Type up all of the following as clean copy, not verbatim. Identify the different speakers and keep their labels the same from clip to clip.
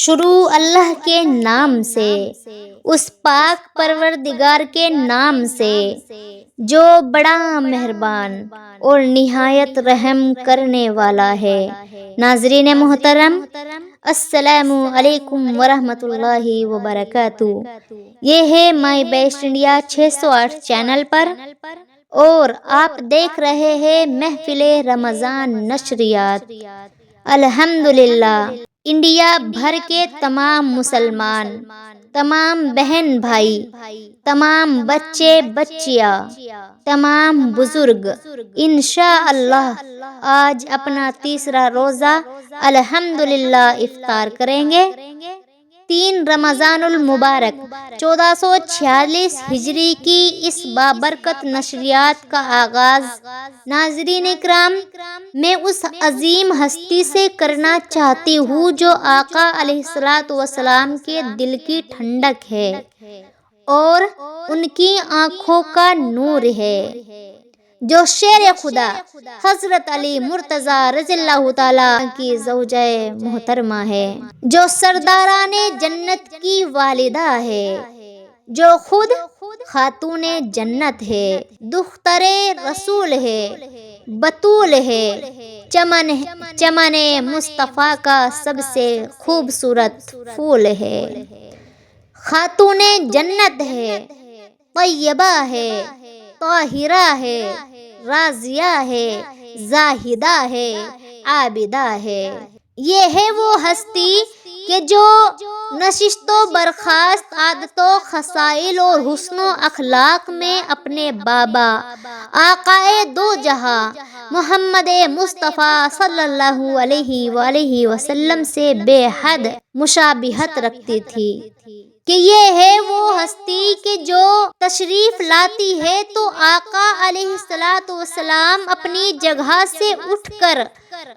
Speaker 1: شروع اللہ کے نام سے، اس پاک پروردگار کے نام سے جو بڑا مہربان اور نہایت رحم کرنے والا ہے۔ ناظرین محترم، السلام علیکم ورحمۃ اللہ وبرکاتہ۔ یہ ہے مائی بیسٹ انڈیا 608 چینل پر اور آپ دیکھ رہے ہیں محفل رمضان نشریات۔ الحمدللہ انڈیا بھر کے تمام مسلمان، تمام بہن بھائی، تمام بچے بچیاں، تمام بزرگ انشاءاللہ آج اپنا تیسرا روزہ الحمدللہ افطار کریں گے۔ 3 رمضان المبارک 1446 ہجری کی اس بابرکت نشریات کا آغاز ناظرین اکرام میں اس عظیم ہستی سے کرنا چاہتی ہوں جو آقا علیہ الصلوۃ والسلام کے دل کی ٹھنڈک ہے اور ان کی آنکھوں کا نور ہے، جو شیر خدا حضرت علی مرتضیٰ رضی اللہ تعالیٰ کی زوجہ محترمہ ہے، جو سرداران جنت کی والدہ ہے، جو خود خاتون جنت ہے، دختر رسول ہے، بطول ہے، چمن مصطفیٰ کا سب سے خوبصورت پھول ہے، خاتون جنت ہے، طیبہ ہے، طاہرہ ہے، راضیہ ہے، زاہدہ ہے، عابدہ ہے۔ یہ ہے وہ ہستی کہ جو نشست و برخاست عادتوں، خصائل اور حسن و اخلاق میں اپنے بابا آقائے دو جہاں محمد مصطفیٰ صلی اللہ علیہ وآلہ وسلم سے بے حد مشابہت رکھتی تھی، کہ یہ ہے وہ ہستی کہ جو تشریف لاتی ہے تو آقا علیہ الصلوۃ والسلام اپنی جگہ سے اٹھ کر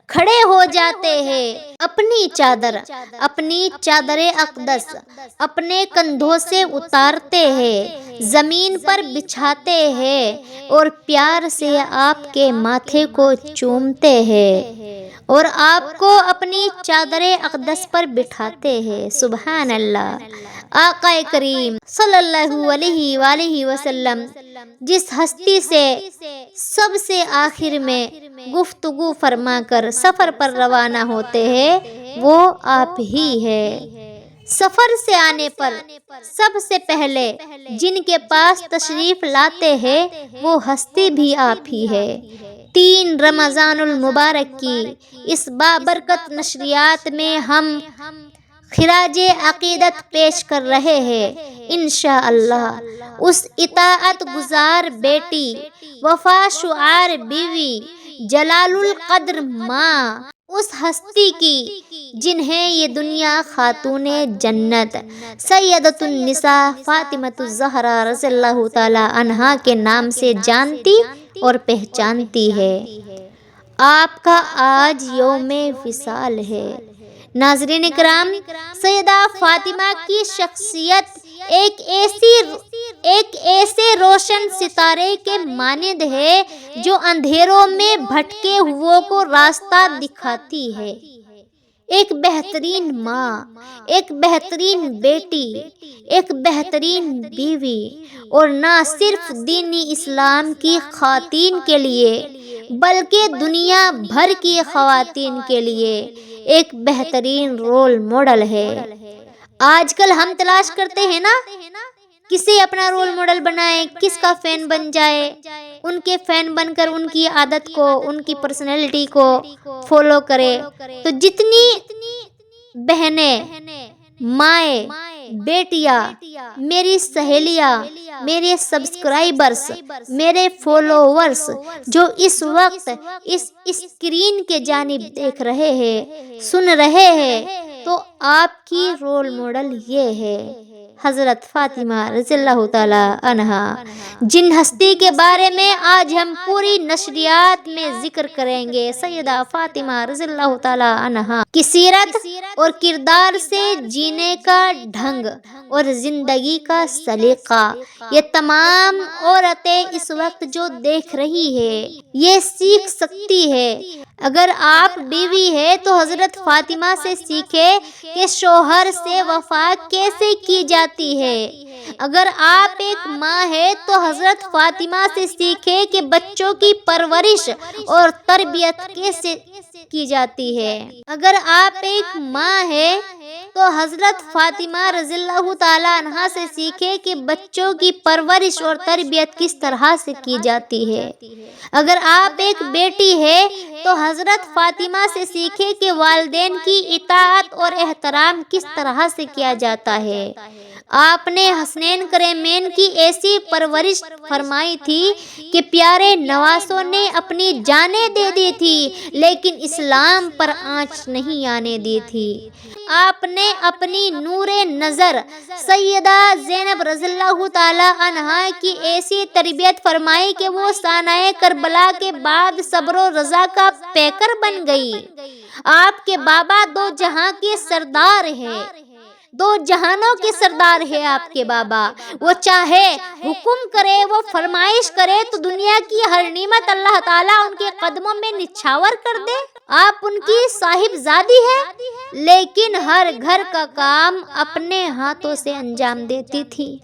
Speaker 1: کھڑے ہو جاتے ہیں، اپنی چادر اقدس اپنے کندھوں سے اتارتے ہیں، زمین پر بچھاتے ہیں اور پیار سے آپ کے ماتھے کو چومتے ہیں اور آپ کو اپنی چادر اقدس پر بٹھاتے ہیں۔ سبحان اللہ۔ آقا کریم صلی اللہ علیہ وآلہ وسلم جس ہستی سے سب سے آخر میں گفتگو فرما کر سفر پر روانہ ہوتے ہیں وہ آپ ہی ہے۔ سفر سے آنے پر سب سے پہلے جن کے پاس تشریف لاتے ہیں وہ ہستی بھی آپ ہی ہے۔ 3 رمضان المبارک کی اس بابرکت نشریات میں ہم خراج عقیدت پیش کر رہے ہیں انشاءاللہ اس اطاعت گزار بیٹی، وفا شعار بیوی، جلال القدر ماں، اس ہستی کی جنہیں یہ دنیا خاتون جنت سیدۃ النساء فاطمۃ الزہرا رضی اللہ تعالی عنہا کے نام سے جانتی اور پہچانتی ہے۔ آپ کا آج یوم وصال ہے۔ ناظرین اکرام، سیدہ فاطمہ کی شخصیت ایک ایسے روشن ستارے کے مانند ہے جو اندھیروں میں بھٹکے ہوئوں کو راستہ دکھاتی ہے۔ ایک بہترین ماں، ایک بہترین بیٹی، ایک بہترین بیوی اور نہ صرف دین اسلام کی خواتین کے لیے بلکہ دنیا بھر کی خواتین کے لیے ایک بہترین رول ماڈل ہے۔ آج کل ہم تلاش کرتے ہیں نا کسے اپنا رول ماڈل بنائے، کس کا فین بن جائے، ان کے فین بن کر ان کی عادت کو، ان کی پرسنالٹی کو فالو کرے۔ تو جتنی بہنیں، مائیں، بیٹیاں، میری سہیلیاں، میرے سبسکرائبرز، میرے فالوورز جو اس وقت اس اسکرین کے جانب دیکھ رہے ہیں، سن رہے ہیں، تو آپ کی رول ماڈل یہ ہے حضرت فاطمہ رضی اللہ تعالی عنہا، جن ہستی کے بارے میں آج ہم پوری نشریات میں ذکر کریں گے۔ سیدہ فاطمہ رضی اللہ تعالی عنہا کی سیرت اور کردار سے جینے کا ڈھنگ اور زندگی کا سلیقہ یہ تمام عورتیں اس وقت جو دیکھ رہی ہے یہ سیکھ سکتی ہے۔ اگر آپ بیوی ہے تو حضرت فاطمہ سے سیکھے کہ شوہر سے وفا کیسے کی جاتی ہے۔ اگر آپ ایک ماں ہے تو حضرت فاطمہ سے سیکھیں کہ بچوں کی پرورش اور تربیت کیسے کی جاتی ہے۔ اگر آپ ایک ماں ہے تو حضرت فاطمہ رضی اللہ تعالی عنہا سے سیکھیں کہ بچوں کی پرورش اور تربیت کس طرح سے کی جاتی ہے۔ اگر آپ ایک بیٹی ہے تو حضرت فاطمہ سے سیکھیں کہ والدین کی اطاعت اور احترام کس طرح سے کیا جاتا ہے۔ آپ نے حسنین کریمین کی ایسی پرورش فرمائی تھی کہ پیارے نواسوں نے اپنی جانیں دے دی تھی لیکن اسلام پر آنچ نہیں آنے دی تھی۔ آپ نے اپنی نور نظر سیدہ زینب رضی اللہ تعالی عنہا کی ایسی تربیت فرمائی کہ وہ سانحہ کربلا کے بعد صبر و رضا کا پیکر بن گئی۔ آپ کے بابا دو جہاں کے سردار ہیں، دو جہانوں کے سردار ہے آپ کے بابا۔ وہ چاہے حکم کرے، وہ فرمائش کرے تو دنیا کی ہر نعمت اللہ تعالیٰ ان کے قدموں میں نچھاور کر دے۔ آپ ان کی صاحب زادی ہے لیکن ہر گھر کا کام اپنے ہاتھوں سے انجام دیتی تھی۔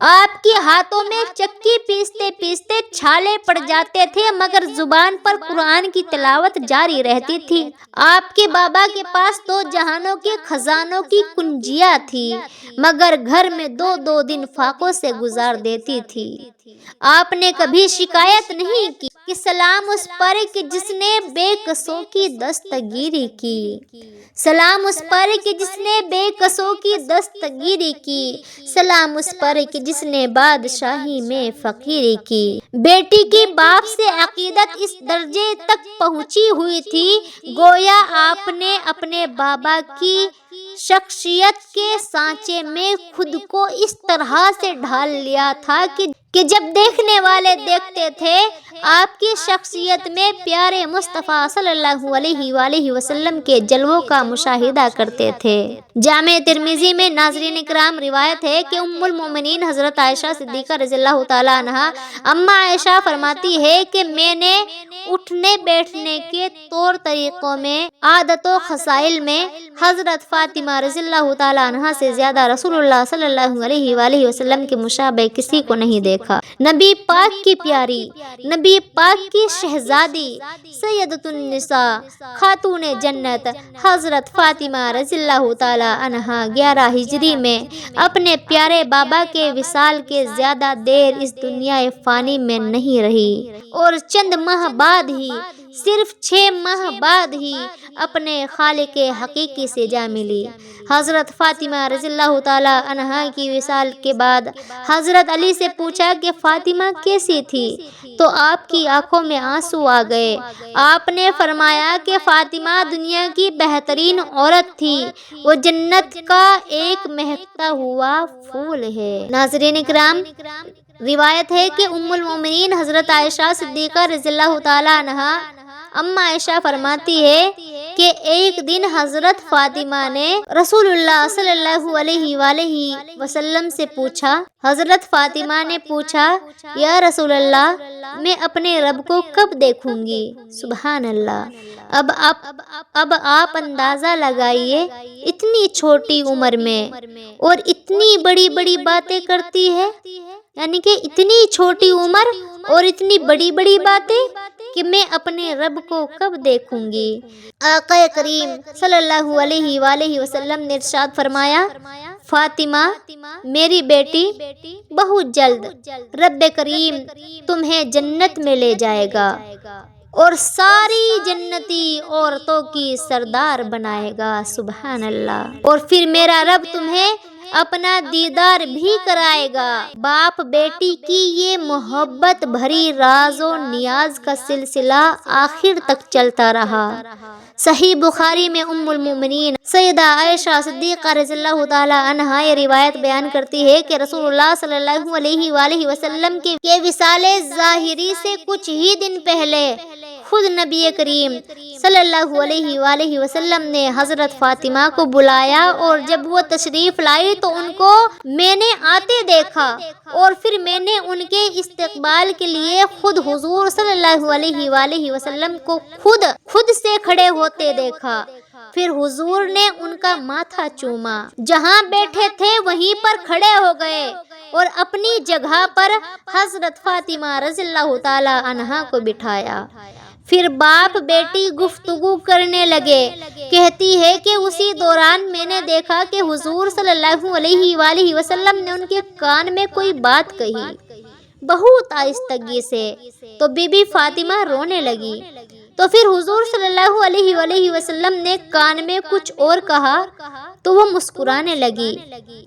Speaker 1: آپ کے ہاتھوں میں چکی پیستے پیستے چھالے پڑ جاتے تھے مگر زبان پر قرآن کی تلاوت جاری رہتی تھی۔ آپ کے بابا کے پاس دو جہانوں کے خزانوں کی کنجیاں تھی مگر گھر میں دو دو دن فاقوں سے گزار دیتی تھی۔ آپ نے کبھی شکایت نہیں کی کہ سلام اس پر کہ جس نے بے کسوں کی دستگیری کی، سلام اس پر کہ جس نے بے کسوں کی دستگیری کی، سلام اس پر کہ جس نے بادشاہی میں فقیری کی۔ بیٹی کی باپ سے عقیدت اس درجے تک پہنچی ہوئی تھی گویا آپ نے اپنے بابا کی شخصیت کے سانچے میں خود کو اس طرح سے ڈھال لیا تھا کہ جب دیکھنے والے دیکھتے تھے آپ کی شخصیت میں پیارے مصطفیٰ صلی اللہ علیہ وآلہ وسلم کے جلووں کا مشاہدہ کرتے تھے۔ جامع ترمذی میں ناظرین کرام روایت ہے کہ ام المومنین حضرت عائشہ صدیقہ رضی اللہ تعالی عنہا اماں عائشہ فرماتی ہے کہ میں نے اٹھنے بیٹھنے کے طور طریقوں میں، عادت و خصائل میں حضرت فاطمہ رضی اللہ تعالی عنہا سے زیادہ رسول اللہ صلی اللہ علیہ وآلہ وسلم کے مشابہ کسی کو نہیں دیکھا۔ نبی پاک کی پیاری، نبی پاک کی شہزادی، سیدۃ النساء، خاتون جنت حضرت فاطمہ رضی اللہ تعالی عنہا 11 ہجری میں اپنے پیارے بابا کے وصال کے زیادہ دیر اس دنیا فانی میں نہیں رہی اور چند ماہ بعد ہی، صرف 6 ماہ بعد ہی اپنے خالق حقیقی سے جا ملی۔ حضرت فاطمہ رضی اللہ تعالی عنہا کی وصال کے بعد حضرت علی سے پوچھا کہ فاطمہ کیسی تھی تو آپ کی آنکھوں میں آنسو آ گئے۔ آپ نے فرمایا کہ فاطمہ دنیا کی بہترین عورت تھی، وہ جنت کا ایک مہکتا ہوا پھول ہے۔ ناظرین کرام، روایت ہے کہ ام المومنین حضرت عائشہ صدیقہ رضی اللہ تعالی عنہا اماں عائشہ فرماتی ہے کہ ایک دن حضرت فاطمہ نے رسول اللہ صلی اللہ علیہ وآلہ وسلم سے پوچھا، حضرت فاطمہ نے پوچھا یا رسول اللہ میں اپنے رب کو کب دیکھوں گی؟ سبحان اللہ۔ اب آپ اندازہ لگائیے، اتنی چھوٹی عمر میں اور اتنی بڑی بڑی باتیں کرتی ہے، یعنی کہ اتنی چھوٹی عمر اور اتنی بڑی بڑی باتیں کہ میں اپنے رب کو کب دیکھوں گی۔ آقا کریم صلی اللہ علیہ وآلہ وسلم نے ارشاد فرمایا، فاطمہ میری بیٹی، بہت جلد رب کریم تمہیں جنت میں لے جائے گا اور ساری جنتی عورتوں کی سردار بنائے گا۔ سبحان اللہ۔ اور پھر میرا رب تمہیں اپنا دیدار بھی کرائے گا۔ باپ بیٹی کی یہ محبت بھری راز و نیاز کا سلسلہ آخر تک چلتا رہا۔ صحیح بخاری میں ام المومنین سیدہ عائشہ صدیقہ رضی اللہ تعالی عنہا یہ روایت بیان کرتی ہے کہ رسول اللہ صلی اللہ علیہ وآلہ وسلم کے وصال ظاہری سے کچھ ہی دن پہلے خود نبی کریم صلی اللہ علیہ وآلہ وسلم نے حضرت فاطمہ کو بلایا اور جب وہ تشریف لائی تو ان کو میں نے آتے دیکھا اور پھر میں نے ان کے استقبال کے لیے خود حضور صلی اللہ علیہ وآلہ وسلم کو خود سے کھڑے ہوتے دیکھا۔ پھر حضور نے ان کا ماتھا چوما، جہاں بیٹھے تھے وہیں پر کھڑے ہو گئے اور اپنی جگہ پر حضرت فاطمہ رضی اللہ تعالی عنہا کو بٹھایا۔ پھر باپ بیٹی گفتگو کرنے لگے۔ کہتی ہے کہ اسی دوران میں نے دیکھا کہ حضور صلی اللہ علیہ وآلہ وسلم نے ان کے کان میں کوئی بات کہی، بہت آہستگی سے، تو بی بی فاطمہ رونے لگی۔ تو پھر حضور صلی اللہ علیہ وآلہ وسلم نے کان میں کچھ اور کہا تو وہ مسکرانے لگی۔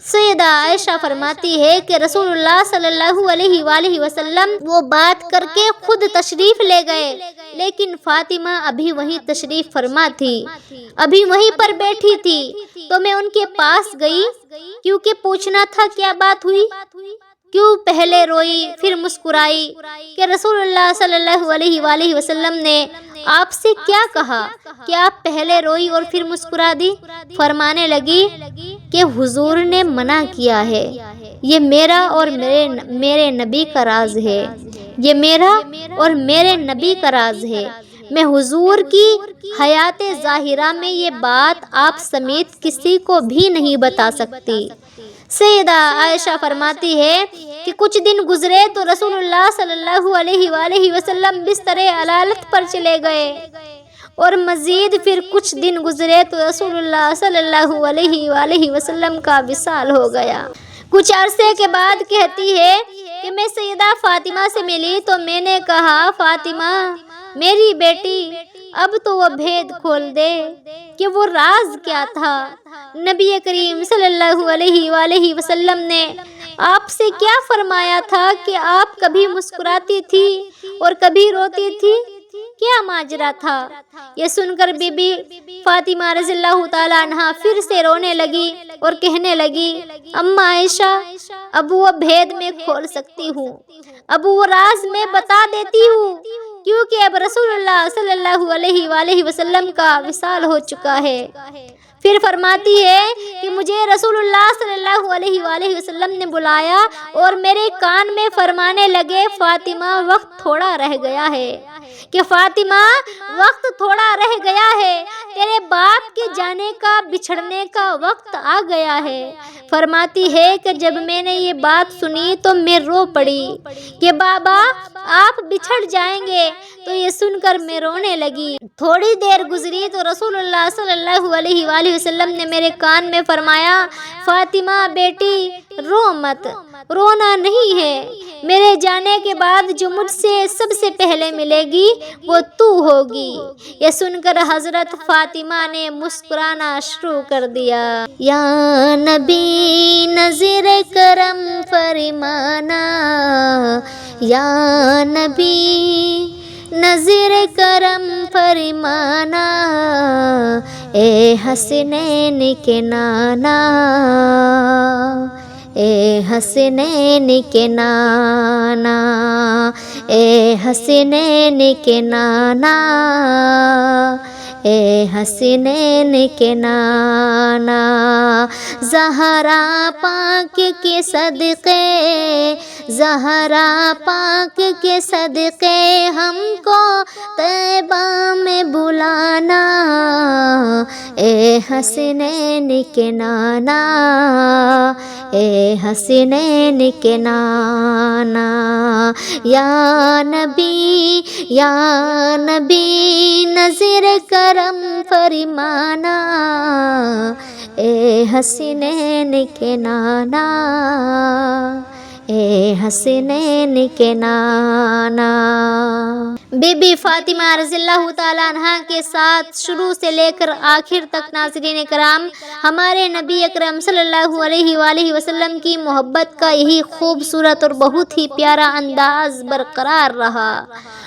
Speaker 1: سیدہ عائشہ فرماتی ہے کہ رسول اللہ صلی اللہ علیہ وآلہ وسلم وہ بات کر کے خود تشریف لے گئے، لیکن فاطمہ ابھی وہیں تشریف فرما تھی، ابھی وہیں پر بیٹھی تھی۔ تو میں ان کے پاس گئی کیونکہ پوچھنا تھا کیا بات ہوئی، کیوں پہلے روئی پھر مسکرائی، کہ رسول اللہ صلی اللہ علیہ وآلہ وسلم نے آپ سے کیا کہا کہ آپ پہلے روئی اور پھر مسکرا دی؟ فرمانے لگی کہ حضور نے منع کیا ہے، یہ میرا اور میرے نبی کا راز ہے، یہ میرا اور میرے نبی کا راز ہے، میں حضور کی حیات ظاہرہ میں یہ بات آپ سمیت کسی کو بھی نہیں بتا سکتی۔ سیدہ عائشہ فرماتی ہے کہ کچھ دن گزرے تو رسول اللہ صلی اللہ علیہ وآلہ وسلم بستر علالت پر چلے گئے، اور مزید پھر کچھ دن گزرے تو رسول اللہ صلی اللہ علیہ وآلہ وسلم کا وصال ہو گیا۔ کچھ عرصے کے بعد کہتی ہے کہ میں سیدہ فاطمہ سے ملی تو میں نے کہا، فاطمہ میری بیٹی، اب تو وہ بھید کھول دے کہ وہ راز کیا تھا۔ نبی کریم صلی اللہ علیہ وآلہ وسلم نے آپ سے کیا فرمایا تھا کہ آپ کبھی مسکراتی تھی اور کبھی روتی تھی، کیا ماجرا تھا؟ یہ سن کر بی بی فاطمہ رضی اللہ تعالی عنہا پھر سے رونے لگی اور کہنے لگی، اماں عائشہ، اب وہ بھید میں کھول سکتی ہوں، اب وہ راز میں بتا دیتی ہوں، کیونکہ اب رسول اللہ صلی اللہ علیہ وآلہ وسلم کا وصال ہو چکا ہے۔ پھر فرماتی ہے کہ مجھے رسول اللہ صلی اللہ علیہ وآلہ وسلم نے بلایا اور میرے کان میں فرمانے لگے، فاطمہ وقت تھوڑا رہ گیا ہے، کہ فاطمہ وقت تھوڑا رہ گیا ہے، تیرے باپ کے جانے کا، بچھڑنے کا وقت آ گیا ہے۔ فرماتی ہے کہ جب میں نے یہ بات سنی تو میں رو پڑی کہ بابا آپ بچھڑ جائیں گے، تو یہ سن کر میں رونے لگی۔ تھوڑی دیر گزری تو رسول اللہ صلی اللہ علیہ وآلہ وسلم نے میرے کان میں فرمایا، فاطمہ بیٹی رو مت، رونا نہیں ہے، میرے جانے کے بعد جو مجھ سے سب سے پہلے ملے گی وہ تو ہوگی۔ یہ سن کر حضرت فاطمہ نے مسکرانا شروع کر دیا۔ یا نبی نظر کرم فرمانا، یا نبی نظر کرم فرمانا، اے حسنین کے نانا، اے حسنین کے نانا، اے حسنین کے نانا، اے حسنین کے نانا، زہرا پاک کے صدقے، زہرا پاک کے صدقے ہم کو طیبہ میں بلانا، اے حسنین کے نانا، اے حسنین کے نانا، یا نبی، یا نبی نظر کرم فرمانا، اے حسنین کے نانا، اے حسنین کے نانا۔ بی بی فاطمہ رضی اللہ تعالیٰ عنہا کے ساتھ شروع سے لے کر آخر تک ناظرین کرام ہمارے نبی اکرم صلی اللہ علیہ وآلہ وسلم کی محبت کا یہی خوبصورت اور بہت ہی پیارا انداز برقرار رہا،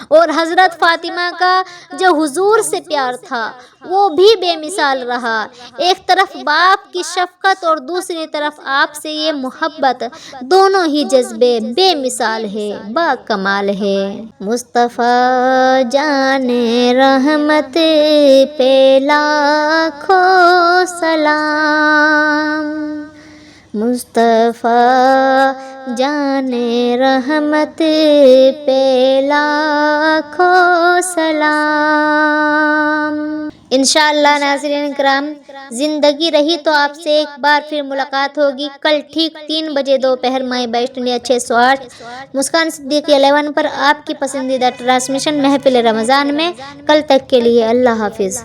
Speaker 1: اور حضرت فاطمہ کا جو حضور سے پیار تھا وہ بھی بے مثال رہا۔ ایک طرف باپ کی شفقت اور دوسری طرف آپ سے یہ محبت، دونوں ہی جذبے بے مثال ہے، با کمال ہے۔ مصطفیٰ جان رحمت پہ لاکھوں سلام، مصطفیٰ جان رحمت پہ لاکھوں سلام، انشاءاللہ ناظرین کرام، زندگی رہی تو آپ سے ایک بار پھر ملاقات ہوگی کل ٹھیک 3 بجے دوپہر مائی بیسٹ انڈیا 608 مسکان صدیقی 11 پر آپ کی پسندیدہ ٹرانسمیشن محفل رمضان میں۔ کل تک کے لیے اللہ حافظ۔